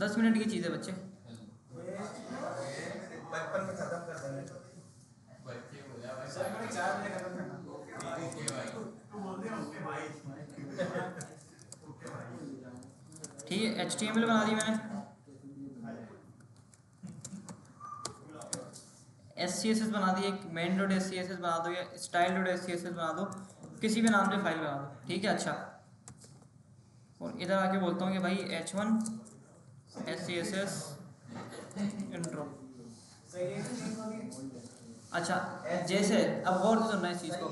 10 minute की चीज़ है बच्चे। बचपन में खत्म कर देंगे बच्चे हो जाए सर मैंने 4 बजे खत्म करना ओके भाई तू बोलते हैं ओके भाई ठीक है, HTML बना दी मैंने, SCSS बना दी, एक main डॉट SCSS बना दो या स्टाइल डॉट SCSS बना दो, किसी भी नाम से फाइल बना दो, ठीक है। अच्छा, और इधर आके बोलता हूँ कि भाई H1 SCSS इंट्रो। अच्छा, जैसे अब गौर से सुनना इस चीज़ को,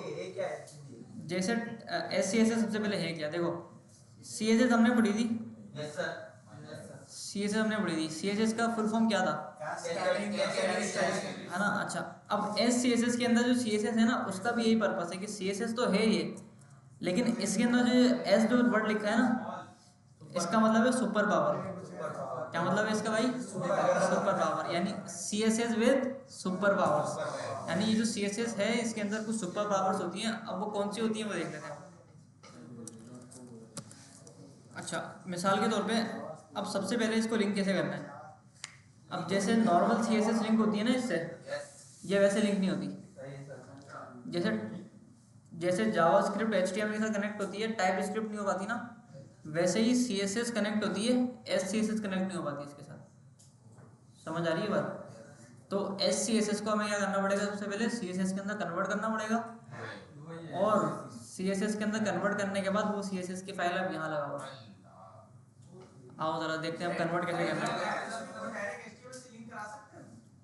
जैसे SCSS सबसे पहले है क्या, देखो CSS हमने पढ़ी थी, CSS हमने पढ़ी थी, CSS का फुल फॉर्म क्या था, है ना। अच्छा, अब SCSS के अंदर जो CSS है ना, उसका भी यही पर्पस है कि CSS तो है ये, लेकिन इसके अंदर जो S जो वर्ड लिखा है ना, इसका मतलब है सुपर पावर। क्या मतलब है इसका भाई, सुपर पावर, यानी CSS विद सुपर पावर्स, यानी ये जो CSS है इसके अंदर कुछ सुपर पावर्स होती हैं। अब वो कौन सी होती हैं वो देख लेते हैं। अच्छा, मिसाल के तौर पे अब सबसे पहले इसको लिंक कैसे करना है। अब जैसे नॉर्मल CSS लिंक होती है ना इससे, ये वैसे लिंक नहीं होती। जैसे जैसे जावास्क्रिप्ट HTML के साथ कनेक्ट होती है, टाइप स्क्रिप्ट नहीं हो पाती ना, वैसे ही CSS कनेक्ट होती है, SCSS कनेक्ट नहीं हो पाती इसके साथ। समझ आ रही है बात। तो SCSS को हमें क्या करना पड़ेगा, सबसे पहले CSS के अंदर कन्वर्ट करना पड़ेगा, और CSS के अंदर कन्वर्ट करने के बाद वो CSS की फाइल अब यहाँ लगाओ। आओ जरा देखते हैं हम कन्वर्ट कैसे करना है।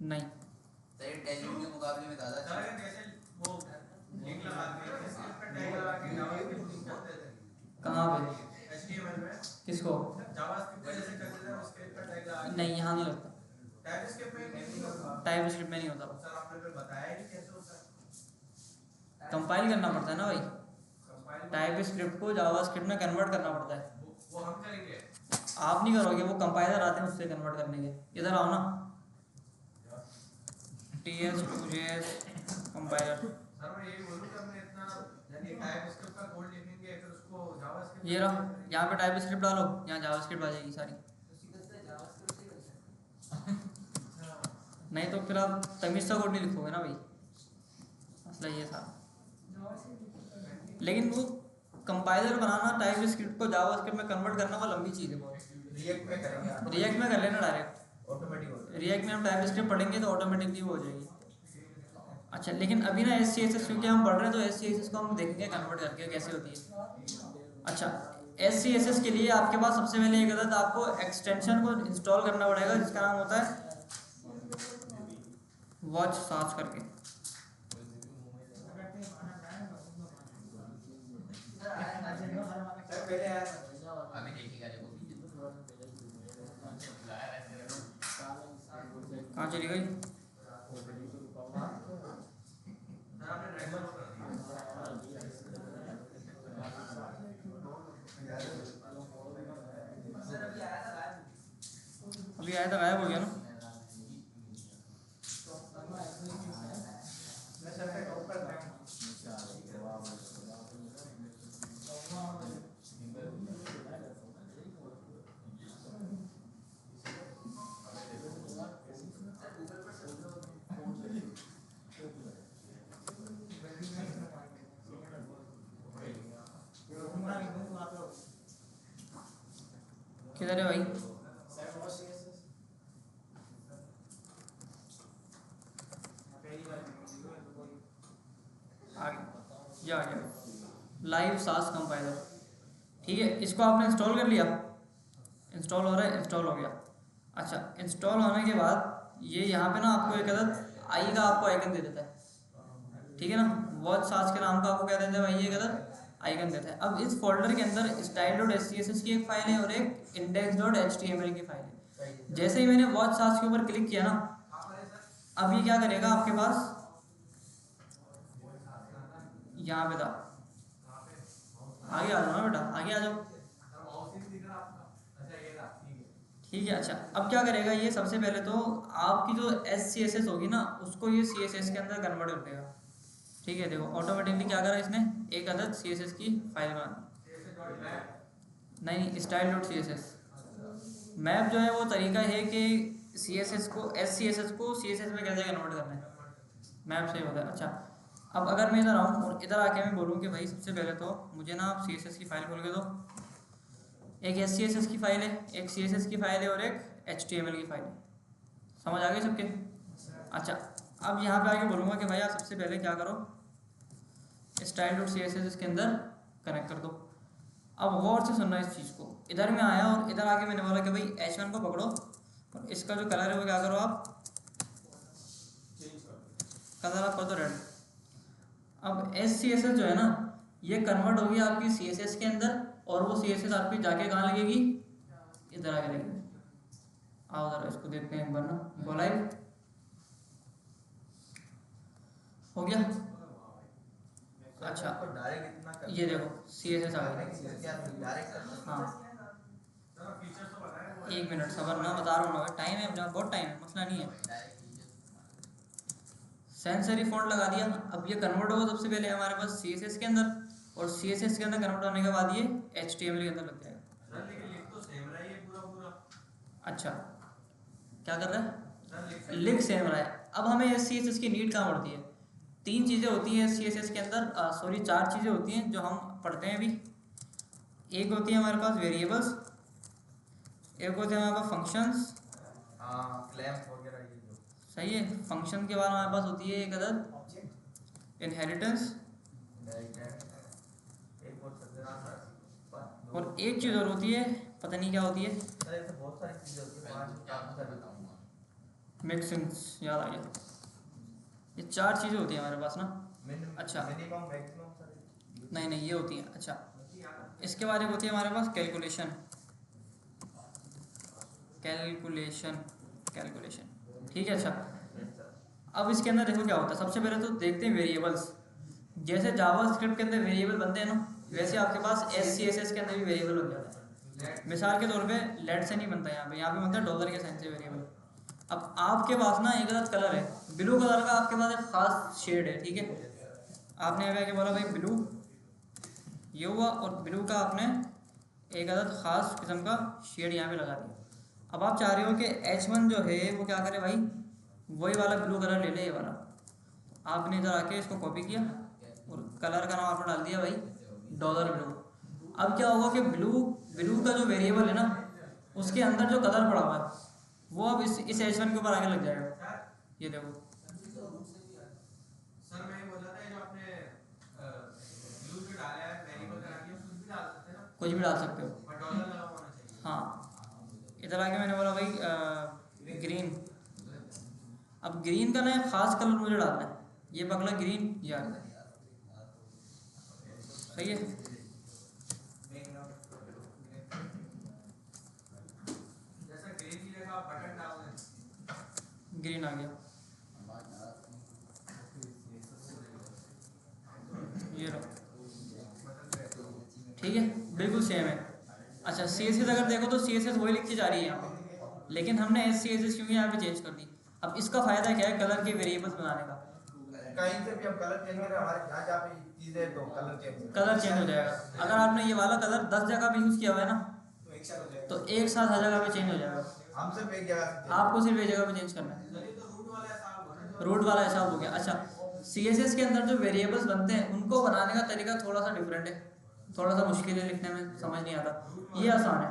नहीं, के मुकाबले में ज़्यादा कहाँ पे, किसको, नहीं यहाँ नहीं लगता, टाइप स्क्रिप्ट में नहीं होता, कंपाइल करना पड़ता है ना भाई, टाइप स्क्रिप्ट को जावास्क्रिप्ट में कन्वर्ट करना पड़ता है। वो हम करेंगे, आप नहीं करोगे, वो कंपाइलर आते हैं उससे कन्वर्ट करने के। इधर आओ ना, TS2JS कंपाइलर, सर मैं यही बोलूं कि हमने इतना यानी टाइप स्क्रिप्ट का कोड लिखेंगे फिर उसको जावास्क्रिप्ट, ये रहा, यहाँ पे टाइप स्क्रिप्ट डालो, यहाँ जावास्क्रिप्ट आ जाएगी सारी। नहीं तो फिर आप तमीज़ का कोड नहीं लिखोगे ना भाई, मसला ये था। लेकिन वो कंपाइलर बनाना, टाइप स्क्रिप्ट को जावास्क्रिप्ट में कन्वर्ट करना, वो लंबी चीज़ है बहुत। रिएक्ट में करेंगे, रिएक्ट में कर लेना डायरेक्ट, ऑटोमेटिक हो जाएगा। रिएक्ट में हम टाइप स्क्रिप्ट पढ़ेंगे तो ऑटोमेटिकली वो हो जाएगी। अच्छा, लेकिन अभी ना SCSS क्योंकि हम पढ़ रहे हैं तो SCSS को हम देखेंगे कन्वर्ट करके कैसे होती है। अच्छा, SCSS के लिए आपके पास सबसे पहले एक अदद आपको एक्सटेंशन को इंस्टॉल करना पड़ेगा, जिसका नाम होता है वॉच सास करके। कहाँ चली गई, अभी आया था, गायब हो गया ना। किधर है भाई, आगे या लाइव सास कंपाइलर। ठीक है, इसको आपने इंस्टॉल कर लिया, इंस्टॉल हो रहा है, इंस्टॉल हो गया। अच्छा, इंस्टॉल होने के बाद ये यहाँ पे ना आपको एक अदद आई का आपको आइकन दे देता है, ठीक है ना। वॉच सास के नाम का आपको क्या देता है भाई, ये एक अदद आइकन देता है। अब इस फोल्डर के अंदर स्टाइल डॉट SCSS की एक फाइल है और एक इंडेक्स डॉट HTML की फाइल है। जैसे ही मैंने वॉच सास के ऊपर क्लिक किया ना, अब ये क्या करेगा आपके पास, यहाँ पे था, आगे आ जाओ ना बेटा, आगे आ जाओ, ठीक है। अच्छा, अब क्या करेगा ये, सबसे पहले तो आपकी जो SCSS होगी ना, उसको ये CSS के अंदर कन्वर्ट कर देगा। ठीक है, देखो ऑटोमेटिकली क्या करा इसने, एक अदद CSS की फाइल बना, नहीं स्टाइल डॉट CSS, मैप जो है वो तरीका है कि CSS को SCSS को CSS में कैसे कन्वर्ट करना है, मैप से होता है। अच्छा, अब अगर मैं इधर आऊँ और इधर आके मैं बोलूँ कि भाई सबसे पहले तो मुझे ना आप CSS की फ़ाइल खोल के दो। एक SCSS की फ़ाइल है, एक CSS की फ़ाइल है और एक HTML की फ़ाइल है। समझ आ गई सबके? अच्छा, अब यहाँ पे आके बोलूँगा कि भाई आप सबसे पहले क्या करो, style.css इसके अंदर कनेक्ट कर दो। अब गौर से सुनना इस चीज़ को, इधर में आया और इधर आके मैंने बोला कि भाई H1 को पकड़ो और इसका जो कलर है वो क्या करो आप, कलर आप कर दो रेड। अब SCSS जो है ना ये कन्वर्ट होगी आपकी CSS के अंदर और वो CSS आपकी जाके कहाँ लगेगी, इधर आके लगेगी। आओ जरा इसको देखते हैं एक बार ना, गो लाइव हो गया। अच्छा ये देखो CSS आ गया। हाँ 1 मिनट सबर ना, बता रहा हूँ ना, टाइम है अपना, बहुत टाइम है, मसला नहीं है। सेंसरी फॉन्ट लगा दिया। अब ये कन्वर्ट होगा सबसे पहले हमारे पास CSS के अंदर और CSS के अंदर कन्वर्ट होने के बाद ये HTML के अंदर लग जाएगा। लेकिन लिख तो सेम रहा है ये पूरा। अच्छा क्या कर रहा है, लिख सेम रहा है। अब हमें SCSS की नीड कहाँ पड़ती है, 3 चीज़ें होती हैं SCSS के अंदर, सॉरी 4 चीज़ें होती हैं जो हम पढ़ते हैं अभी। एक होती है हमारे पास वेरिएबल्स, एक होते हैं हमारे पास फंक्शंस, क्लैम्स वगैरह ये जो सही है। फंक्शन के बाद हमारे पास होती है एक अदद इनहेरिटेंस, और एक चीज़ और होती है, पता नहीं क्या होती है, बहुत सारी चीजें होती है, मिक्सिंग्स, याद आ गया। ये 4 चीज़ें होती हैं हमारे पास ना। अच्छा मिनिमम मैक्सिमम नहीं ये होती हैं। अच्छा इसके बाद एक होती है हमारे पास कैलकुलेशन, ठीक है। अच्छा अब इसके अंदर देखो क्या होता है, सबसे पहले तो देखते हैं वेरिएबल्स। जैसे जावास्क्रिप्ट के अंदर वेरिएबल बनते हैं ना, वैसे आपके पास SCSS के अंदर भी वेरिएबल बन जाता है। मिसाल के तौर पे लेट से नहीं बनता, यहाँ पे बनता है डॉलर के साइन से वेरिएबल। अब आपके पास ना एक अलग कलर है, ब्लू कलर का आपके पास एक खास शेड है, ठीक है। आपने आगे बोला भाई ब्लू, ये हुआ, और ब्लू का आपने एक अलग खास किस्म का शेड यहाँ पे लगा दिया। अब आप चाह रहे हो कि H1 जो है वो क्या करे भाई, वही वाला ब्लू कलर ले ले, ये वाला। आपने इधर आके इसको कॉपी किया और कलर का नाम आपने डाल दिया भाई डॉलर ब्लू। अब क्या होगा कि ब्लू का जो वेरिएबल है ना उसके अंदर जो कलर पड़ा हुआ है वो अब इस H1 के ऊपर आके लग जाएगा। ये देखो सर मैं बोल रहा था जो आपने ब्लू जो डाला है वेरिएबल करा दिया कुछ भी डाल सकते हैं ना, कुछ भी डाल सकते हो, पर डॉलर लगा होना चाहिए। हाँ। इधर आके मैंने बोला भाई ग्रीन। अब ग्रीन का ना एक खास कलर मुझे डालना है, ये पगला ग्रीन यार, सही है। जैसा ग्रीन की जगह आप बटन डाल दें, ग्रीन आ गया, ये लो, ठीक है, बिल्कुल सेम है। अच्छा CSS अगर देखो तो CSS वही लिखी जा रही है यहाँ पे, लेकिन हमने SCSS क्योंकि यहाँ पे चेंज कर दी। अब इसका फायदा क्या है कलर के वेरिएबल्स बनाने का, कहीं से भी हम कलर चेंज करें हमारे जहाँ पे चीजें तो कलर चेंज हो जाएगा। अगर आपने ये वाला कलर 10 जगह पे यूज़ किया हुआ है ना तो एक साथ हो जाएगा, तो एक साथ हर जगह पे चेंज हो जाएगा। हम सिर्फ एक जगह से आपको सिर्फ एक जगह पे चेंज करना है, रूट वाला हिसाब हो गया। अच्छा CSS के अंदर जो वेरिएबल्स बनते हैं उनको बनाने का तरीका थोड़ा सा डिफरेंट है, थोड़ा सा मुश्किल है, लिखने में समझ नहीं आता। ये आसान है,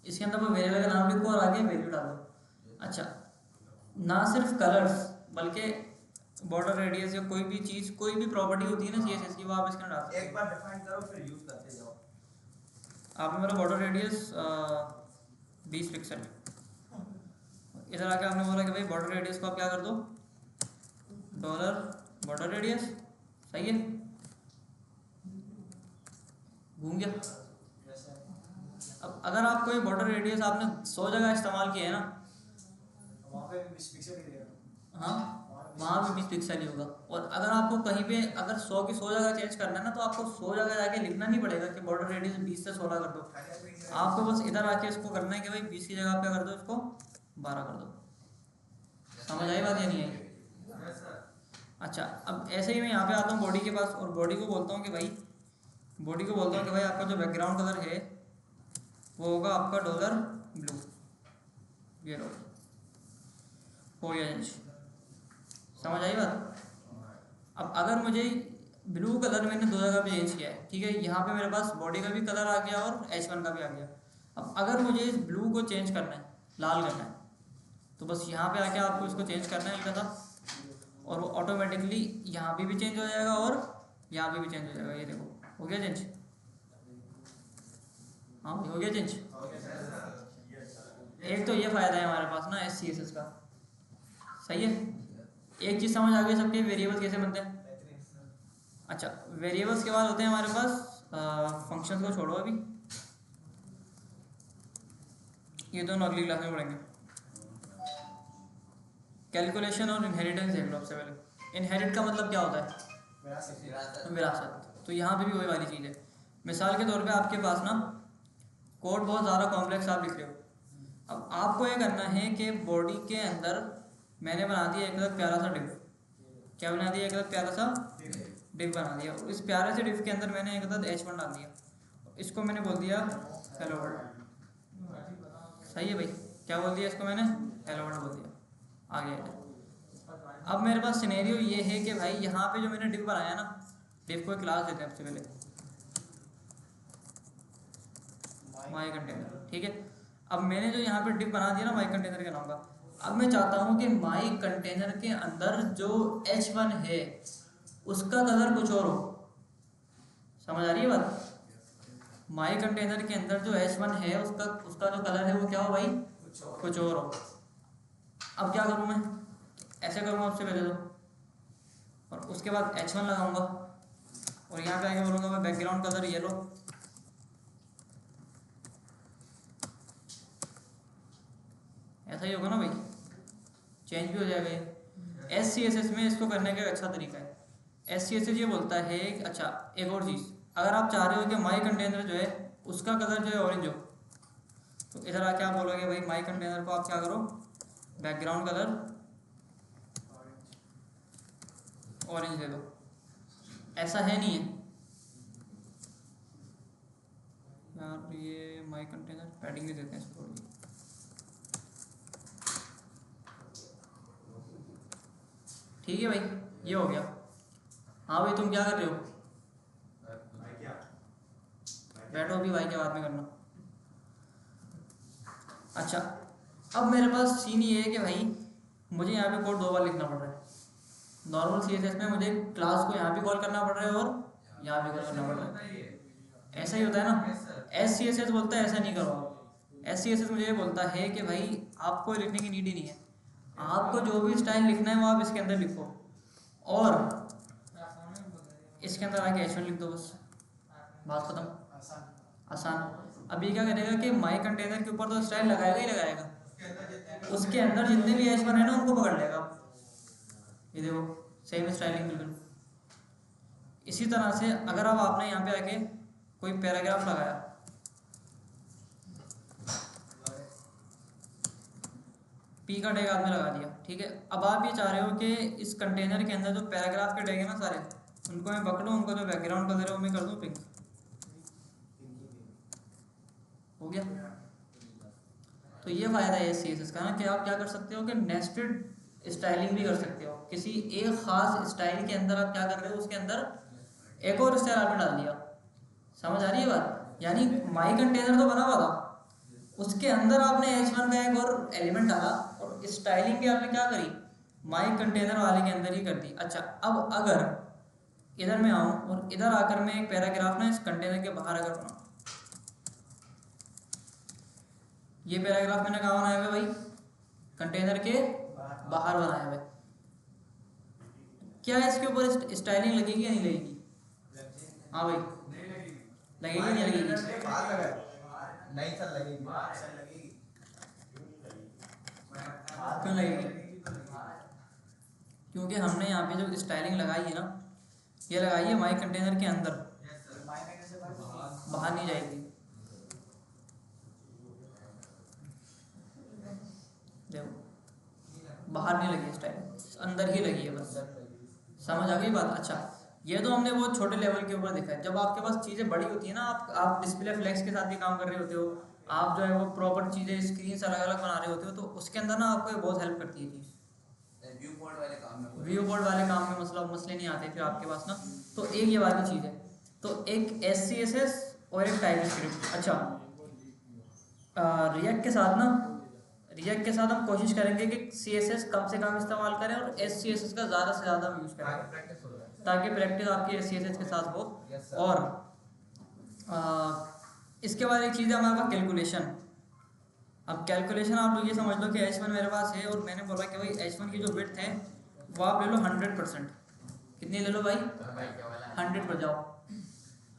इसके अंदर कोई वेरिएबल का नाम लिखो और आगे वैल्यू डालो। अच्छा ना सिर्फ कलर्स बल्कि बॉर्डर रेडियस या कोई भी चीज़, कोई भी प्रॉपर्टी होती है ना CSS की, वो आप इसके अंदर डाल सकते हो। एक बार डिफाइन करो फिर यूज करते जाओ। आपने मेरा बॉर्डर रेडियस 20 पिक्सल, इधर आके आपने बोला कि भाई बॉर्डर रेडियस को आप क्या कर दो डॉलर बॉर्डर रेडियस, सही है, घूम गया। अब अगर आप कोई बॉर्डर रेडियस आपने 100 जगह इस्तेमाल किया है ना, वहाँ पे 20 पिक्सल ही देगा, हाँ वहाँ पे 20 पिक्सल ही होगा। और अगर आपको कहीं पे अगर 100 की 100 जगह चेंज करना है ना तो आपको 100 जगह जाके लिखना नहीं पड़ेगा कि बॉर्डर रेडियस 20 से 16 कर दो। आपको बस इधर आके इसको करना है कि भाई 20 की जगह पे कर दो, इसको 12 कर दो। समझ आई बात या नहीं आई? अच्छा अब ऐसे ही मैं यहाँ पे आता हूँ बॉडी के पास और बॉडी को बोलता हूँ कि भाई आपका जो बैकग्राउंड कलर है वो होगा आपका डॉलर ब्लू। ये लो, हो गया चेंज। समझ आई बात? अब अगर मुझे ब्लू कलर मैंने दो जगह पे चेंज किया है, ठीक है, यहाँ पे मेरे पास बॉडी का भी कलर आ गया और H1 का भी आ गया। अब अगर मुझे इस ब्लू को चेंज करना है, लाल करना है, तो बस यहाँ पे आके आपको इसको चेंज करना है हल्का सा, और वो ऑटोमेटिकली यहाँ पे भी चेंज हो जाएगा और यहाँ पे भी चेंज हो जाएगा। ये देखो हो गया चेंज। हाँ हो गया चेंज। एक तो ये फ़ायदा है हमारे पास ना SCSS का, सही है। एक चीज़ समझ आ गई सबके, वेरिएबल्स कैसे बनते हैं। अच्छा, वेरिएबल्स के बाद होते हैं हमारे पास फंक्शंस को छोड़ो अभी, ये दोनों अगली क्लास में पढ़ेंगे। कैलकुलेशन और इनहेरिटेंस देख लो। सबसे पहले इनहेरिट का मतलब क्या होता है, विरासत। तो यहाँ पे भी वही वाली चीज़ है। मिसाल के तौर पे आपके पास ना कोड बहुत ज़्यादा कॉम्प्लेक्स आप लिख रहे हो, अब आपको ये करना है कि बॉडी के अंदर मैंने बना दिया एक प्यारा सा डिव। क्या बना दिया? एक प्यारा सा डिव बना दिया। इस प्यारे से डिव के अंदर मैंने एक H1 डाल दिया, इसको मैंने बोल दिया हेलो वर्ल्ड। सही है भाई, क्या बोल दिया इसको मैंने? हेलो वर्ल्ड बोल दिया। आगे अब मेरे पास सिनेरियो ये है कि भाई यहाँ पे जो मैंने डिव बनाया ना, डिव को एक क्लास देते हैं सबसे पहले, माई कंटेनर, ठीक है। अब मैंने जो यहाँ पे डिव बना दिया ना माई कंटेनर के नाम का, अब मैं चाहता हूँ कि माई कंटेनर के अंदर जो H1 है उसका कलर कुछ और हो। समझ आ रही है बात? माई कंटेनर के अंदर जो H1 है उसका जो कलर है वो क्या हो भाई? कुछ और हो। अब क्या करूँ मैं? ऐसे करूँगा सबसे पहले तो, और उसके बाद H1 लगाऊंगा और यहाँ पे आके बोलूँगा मैं बैकग्राउंड कलर येलो। ऐसा ही होगा ना भाई, चेंज भी हो जाएगा ये। SCSS में इसको करने का एक अच्छा तरीका है। SCSS ये बोलता है कि अच्छा एक और चीज़, अगर आप चाह रहे हो कि माई कंटेनर जो है उसका कलर जो है ऑरेंज हो, तो इधर आके आप बोलोगे भाई माई कंटेनर को आप क्या करो, बैकग्राउंड कलर ऑरेंज दे दो। ऐसा है नहीं है यार, ये माई कंटेनर पैडिंग भी देते हैं इसको थोड़ी। ठीक है भाई, ये हो गया। हाँ भाई तुम क्या कर रहे हो? बैठो अभी, भाई के बाद में करना। अच्छा, अब मेरे पास सीन ये है कि भाई मुझे यहाँ पे कोड दो बार लिखना पड़ रहा है। नॉर्मल CSS में मुझे क्लास को यहाँ भी कॉल करना पड़ रहा है और यहाँ भी कॉल करना पड़ रहा है। ऐसा ही होता है ना। SCSS बोलता है ऐसा नहीं करो आप। SCSS मुझे ये बोलता है कि भाई आपको लिखने की नीड ही नहीं है, आपको जो भी स्टाइल लिखना है वो आप इसके अंदर लिखो और इसके अंदर आके H1 लिख दो, बस बात खत्म। आसान। अब ये क्या करेगा कि माई कंटेनर के ऊपर तो स्टाइल लगाएगा ही लगाएगा, उसके अंदर जितने भी H1 है ना उनको पकड़ लेगा। ये देखो सेम स्टाइलिंग बिल्कुल। इसी तरह से अगर अब आपने यहाँ पे आके कोई पैराग्राफ लगाया, P का टैग आपने लगा दिया, ठीक है। अब आप ये चाह रहे हो कि इस कंटेनर के अंदर जो पैराग्राफ के टैग है ना सारे, उनको मैं पकड़ूँ, उनका जो बैकग्राउंड कलर है वो मैं कर दूँ पिंक। हो गया। तो ये फ़ायदा है CSS का ना कि आप क्या कर सकते हो कि नेस्टेड स्टाइलिंग भी कर सकते हो। किसी एक ख़ास स्टाइल के अंदर आप क्या कर रहे हो, उसके अंदर एक और स्टाइल आपने डाल दिया। समझ आ रही है बात? यानी माई कंटेनर तो बना हुआ था, उसके अंदर आपने H1 का एक और एलिमेंट डाला और स्टाइलिंग भी आपने क्या करी, माई कंटेनर वाले के अंदर ही कर दी। अच्छा, अब अगर इधर मैं आऊँ और इधर आकर मैं एक पैराग्राफ ना इस कंटेनर के बाहर अगर बनाऊँ, ये पैराग्राफ मैंने कहाँ बनाया हुआ भाई? कंटेनर के बाहर बनाया हुआ है। क्या इसके ऊपर स्टाइलिंग लगेगी या नहीं लगेगी? हाँ भाई लगेगी नहीं लगेगी? नहीं सर लगेगी। क्यों लगेगी? क्योंकि हमने यहाँ पे जो स्टाइलिंग लगाई है ना, ये लगाई है माई कंटेनर के अंदर, बाहर नहीं जाएगी। देखो बाहर नहीं लगी स्टाइल, अंदर ही लगी है बस। समझ आ गई बात? अच्छा, ये तो हमने बहुत छोटे लेवल के ऊपर देखा है। जब आपके पास चीज़ें बड़ी होती है ना, आप डिस्प्ले फ्लेक्स के साथ भी काम कर रहे होते हो, आप जो है वो प्रॉपर चीज़ें स्क्रीन अलग अलग बना रहे होते हो, तो उसके अंदर ना आपको ये बहुत हेल्प करती है चीज़। व्यू बोर्ड वाले काम में व्यू बोर्ड वाले काम में मसले नहीं आते फिर आपके पास ना। तो एक ये वाली चीज़ है, तो एक SCSS और एक टाइपस्क्रिप्ट। अच्छा, रिएक्ट के साथ ना, रिएक्ट के साथ हम कोशिश करेंगे कि CSS कम से कम इस्तेमाल करें और SCSS का ज़्यादा से ज़्यादा यूज़ करें, प्रैक्टिस हो जाए। ताकि प्रैक्टिस आपकी SCSS के साथ हो। और इसके बाद एक चीज़ है हमारे पास कैलकुलेशन। अब कैलकुलेशन आप लोग ये समझ लो कि H1 मेरे पास है और मैंने बोला कि भाई H1 की जो विड्थ है वो आप ले लो 100%। कितनी ले लो भाई? 100 पर जाओ,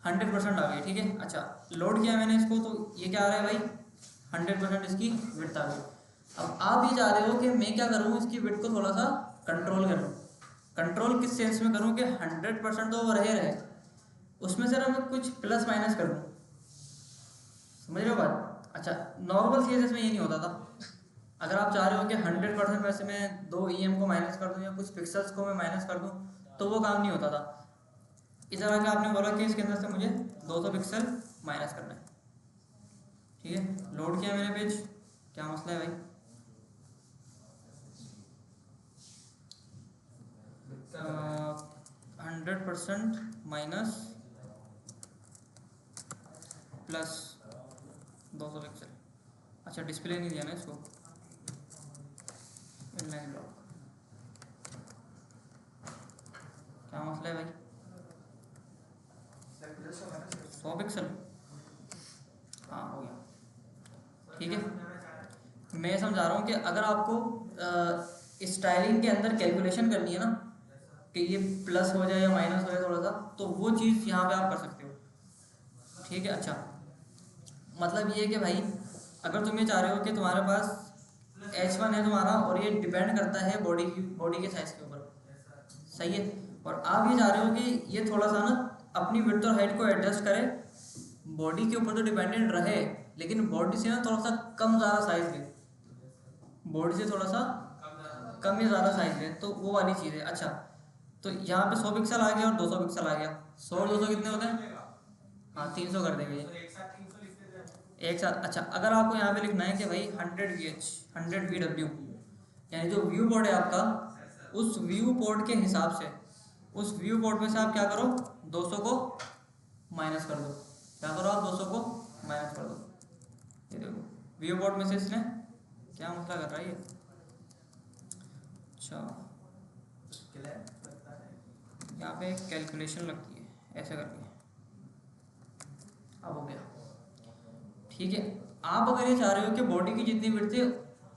100% आ गई, ठीक है। अच्छा, लोड किया मैंने इसको, तो ये क्या आ रहा है भाई? 100% इसकी विड्थ आ गई। अब आप ये चाह रहे हो कि मैं क्या करूँ, इसकी विड्थ को थोड़ा सा कंट्रोल करूँ। कंट्रोल किस सेंस में करूँ कि 100% तो वो रहे, उसमें से ना मैं कुछ प्लस माइनस कर दूँ। समझ रहे हो बात? अच्छा, नॉर्मल CSS में ये नहीं होता था। अगर आप चाह रहे हो कि 100% में से मैं 2 EM को माइनस कर दूं या कुछ पिक्सल्स को मैं माइनस कर दूं, तो वो काम नहीं होता था। इस तरह के आपने बोला कि इसके अंदर से मुझे 200 पिक्सल माइनस करना है, ठीक है। लोड किया मैंने पेज, क्या मसला है भाई? uh, 100% minus plus 200 pixel. अच्छा, डिस्प्ले नहीं दिया ना इसको, इनलाइन ब्लॉक, क्या मसला है भाई? 100 पिक्सल, हाँ हो गया, ठीक है। मैं समझा रहा हूँ कि अगर आपको स्टाइलिंग के अंदर कैलकुलेशन करनी है ना कि ये प्लस हो जाए या माइनस हो जाए थोड़ा सा, तो वो चीज़ यहाँ पे आप कर सकते हो, ठीक है। अच्छा, मतलब ये है कि भाई अगर तुम ये चाह रहे हो कि तुम्हारे पास H1 है तुम्हारा और ये डिपेंड करता है बॉडी के साइज के ऊपर, सही है। और आप ये चाह रहे हो कि ये थोड़ा सा ना अपनी विड्थ और हाइट को एडजस्ट करे, बॉडी के ऊपर तो डिपेंडेंट रहे लेकिन बॉडी से ना थोड़ा सा कम ज़्यादा साइज ले, बॉडी से थोड़ा सा कम या ज़्यादा साइज ले, तो वो वाली चीज़ है। अच्छा, तो यहाँ पे 100 पिक्सल आ गया और 200 पिक्सल आ गया। 100 और 200 कितने होते हैं? हाँ, 300 कर देंगे ये एक साथ। अच्छा, अगर आपको यहाँ पे लिखना है कि भाई 100 VH 100 VW, यानी जो व्यू पोर्ट है आपका, उस व्यू पोर्ट के हिसाब से, उस व्यू पोर्ट में से आप क्या करो, 200 को माइनस कर दो। क्या करो आप? 200 को माइनस कर दो। ये देखो व्यू पोर्ट में से इसने क्या मसला कर रहा है ये। अच्छा, यहाँ पे कैलकुलेशन लगती है ऐसे करके, अब हो गया, ठीक है। आप अगर ये चाह रहे हो कि बॉडी की जितनी विड्थ है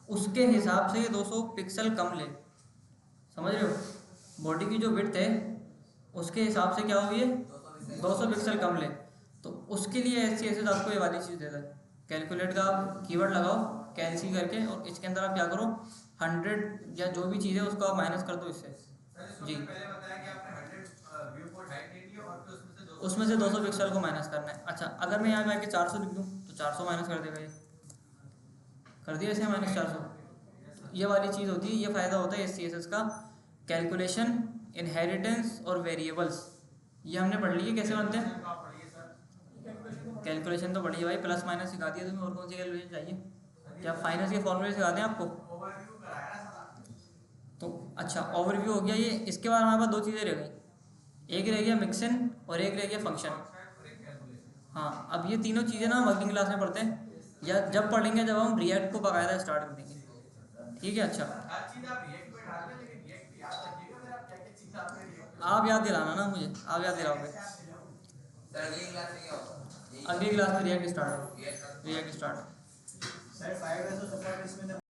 उसके हिसाब से 200 पिक्सल कम ले, समझ रहे हो? बॉडी की जो विड्थ है उसके हिसाब से क्या हुई है, 200 पिक्सल कम ले, तो उसके लिए SCSS आपको ये वाली चीज़ देता है। कैलकुलेट का आप कीवर्ड लगाओ कैलसी करके, और इसके अंदर आप क्या करो, 100 या जो भी चीज़ है उसको आप माइनस कर दो इससे जी। उसमें से 200 पिक्सल को माइनस करना है। अच्छा, अगर मैं यहाँ पे आके 400 लिख दूँ तो 400 माइनस कर देगा, ये कर दिया इसे माइनस 400। ये वाली चीज़ होती है, ये फ़ायदा होता है SCSS का। कैलकुलेशन, इनहेरिटेंस और वेरिएबल्स ये हमने पढ़ ली है कैसे बनते हैं। कैलकुलेशन तो पढ़ी है भाई, प्लस माइनस सिखा दिया तुम्हें, और कौन सी कैलकुलेशन चाहिए? क्या फाइनेंस के फॉर्मूले सिखा दें आपको? तो अच्छा, ओवरव्यू हो गया ये। इसके बाद हमारे पास 2 चीज़ें रह गई, एक रह गया मिक्सन और एक रह गया फंक्शन। हाँ, अब ये तीनों चीज़ें ना वर्किंग क्लास में पढ़ते हैं, या जब पढ़ेंगे जब हम रिएक्ट को बाकायदा स्टार्ट कर देंगे, ठीक है। अच्छा, आप याद दिलाना ना मुझे, आप याद दिलाओगे। अगली क्लास में रिएक्ट स्टार्ट हो, रिएक्ट स्टार्ट।